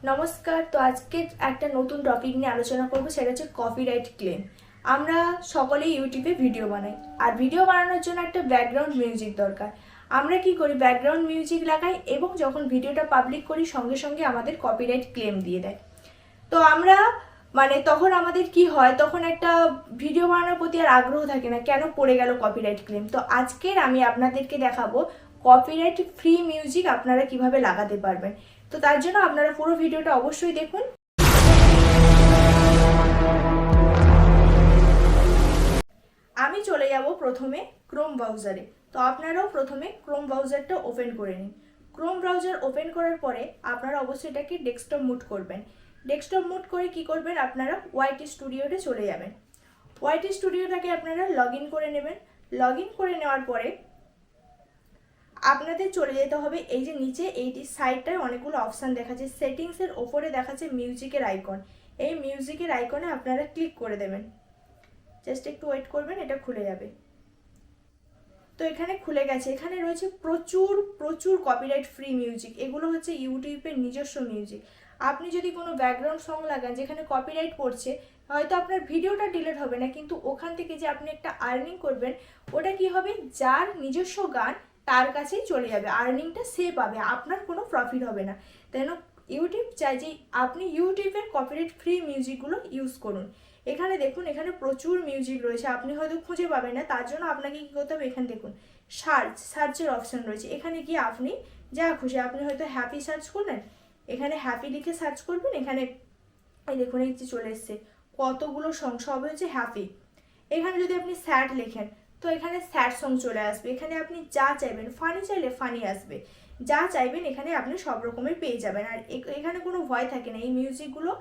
নমস্কার। তো আজকে একটা নতুন টপিক নিয়ে আলোচনা করব, সেটা হচ্ছে কপিরাইট ক্লেম। আমরা সকলেই ইউটিউবে ভিডিও বানাই, আর ভিডিও বানানোর জন্য একটা ব্যাকগ্রাউন্ড মিউজিক দরকার। আমরা কি করি, ব্যাকগ্রাউন্ড মিউজিক লাগাই এবং যখন ভিডিওটা পাবলিক করি সঙ্গে সঙ্গে আমাদের কপিরাইট ক্লেম দিয়ে দেয়। তো আমরা তখন আমাদের কি হয়, তখন একটা ভিডিও বানানোর প্রতি আর আগ্রহ থাকে না, কেন পড়ে গেল কপিরাইট ক্লেম। তো আজকের আমি আপনাদেরকে দেখাবো কপিরাইট ফ্রি মিউজিক আপনারা কিভাবে লাগাতে পারবেন। তো তার জন্য আপনারা পুরো ভিডিওটা অবশ্যই দেখুন। আমি চলে যাব প্রথমে ক্রোম ব্রাউজারে। তো আপনারাও প্রথমে ক্রোম ব্রাউজারটা ওপেন করে নিন। ক্রোম ব্রাউজার ওপেন করার পরে আপনারা অবশ্যই এটাকে ডেস্কটপ মুড করবেন। ডেস্কটপ মুড করে কি করবেন, আপনারা ওয়াইটি স্টুডিওতে চলে যাবেন। ওয়াইটি স্টুডিওটাকে আপনারা লগ ইন করে নেবেন। লগ ইন করে নেওয়ার পরে আপনাদের চলে যেতে হবে এই যে নিচে এইটি সাইডটায় অনেকগুলো অপশান দেখাচ্ছে। সেটিংসের ওপরে দেখাচ্ছে মিউজিকের আইকন। এই মিউজিকের আইকনে আপনারা ক্লিক করে দেবেন। জাস্ট একটু ওয়েট করবেন, এটা খুলে যাবে। তো এখানে খুলে গেছে। এখানে রয়েছে প্রচুর প্রচুর কপিরাইট ফ্রি মিউজিক। এগুলো হচ্ছে ইউটিউবের নিজস্ব মিউজিক। আপনি যদি কোনো ব্যাকগ্রাউন্ড সং লাগান যেখানে কপিরাইট পড়ছে, হয়তো আপনার ভিডিওটা ডিলিট হবে না, কিন্তু ওখান থেকে যে আপনি একটা আর্নিং করবেন, ওটা কি হবে, যার নিজস্ব গান তার কাছেই চলে যাবে, আর্নিংটা সে পাবে, আপনার কোনো প্রফিট হবে না। তাই ইউটিউব চাই যে আপনি ইউটিউবের কপিরাইট ফ্রি মিউজিকগুলো ইউজ করুন। এখানে দেখুন, এখানে প্রচুর মিউজিক রয়েছে, আপনি হয়তো খুঁজে পাবেন না। তার জন্য আপনাকে কী করতে হবে, এখানে দেখুন সার্চের অপশান রয়েছে। এখানে গিয়ে আপনি যা খুশি, আপনি হয়তো হ্যাপি সার্চ করলেন, এখানে হ্যাপি লিখে সার্চ করবেন। এখানে এই দেখুন, এই যে চলে এসছে কতগুলো সং, সব হচ্ছে হ্যাপি। এখানে যদি আপনি স্যাড লেখেন তো এখানে স্যাড সং চলে আসবে। এখানে আপনি যা চাইবেন, ফানি চাইলে ফানি আসবে, যা চাইবেন এখানে আপনি সব রকমের পেয়ে যাবেন। আর এখানে কোনো ভয় থাকে না, এই মিউজিকগুলো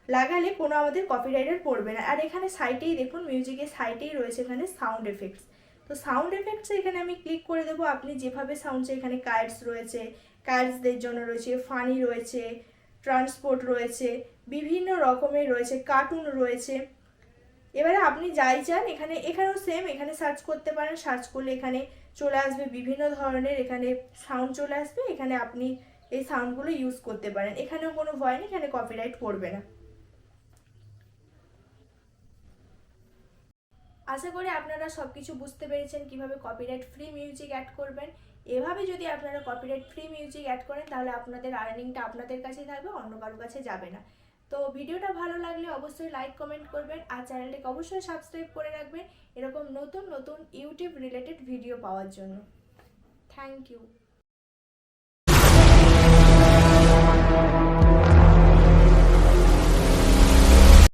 লাগালে কোনো আমাদের কপিরাইটার পড়বে না। আর এখানে সাইটেই দেখুন, মিউজিকের সাইটেই রয়েছে এখানে সাউন্ড এফেক্টস। তো সাউন্ড এফেক্টসে এখানে আমি ক্লিক করে দেবো। আপনি যেভাবে সাউন্ড চাই, এখানে কার্ডস রয়েছে, কার্ডসদের জন্য রয়েছে, ফানি রয়েছে, ট্রান্সপোর্ট রয়েছে, বিভিন্ন রকমের রয়েছে, কার্টুন রয়েছে। এবারে আপনি যাই চান এখানেও সেম, এখানে সার্চ করতে পারেন। সার্চ করলে এখানে চলে আসবে বিভিন্ন ধরনের, এখানে সাউন্ড চলে আসবে। এখানে আপনি এই সাউন্ডগুলো ইউজ করতে পারেন, এখানেও কোনো ভয় নেই, এখানে কপিরাইট পড়বে না। আশা করি আপনারা সব কিছু বুঝতে পেরেছেন কিভাবে কপিরাইট ফ্রি মিউজিক অ্যাড করবেন। এভাবে যদি আপনারা কপিরাইট ফ্রি মিউজিক অ্যাড করেন তাহলে আপনাদের আর্নিংটা আপনাদের কাছেই থাকবে, অন্য কারোর কাছে যাবে না। তো ভিডিওটা ভালো লাগলে অবশ্যই লাইক কমেন্ট করবেন, আর চ্যানেলটাকে অবশ্যই সাবস্ক্রাইব করে রাখবেন এরকম নতুন নতুন ইউটিউব রিলেটেড ভিডিও পাওয়ার জন্য। Thank you.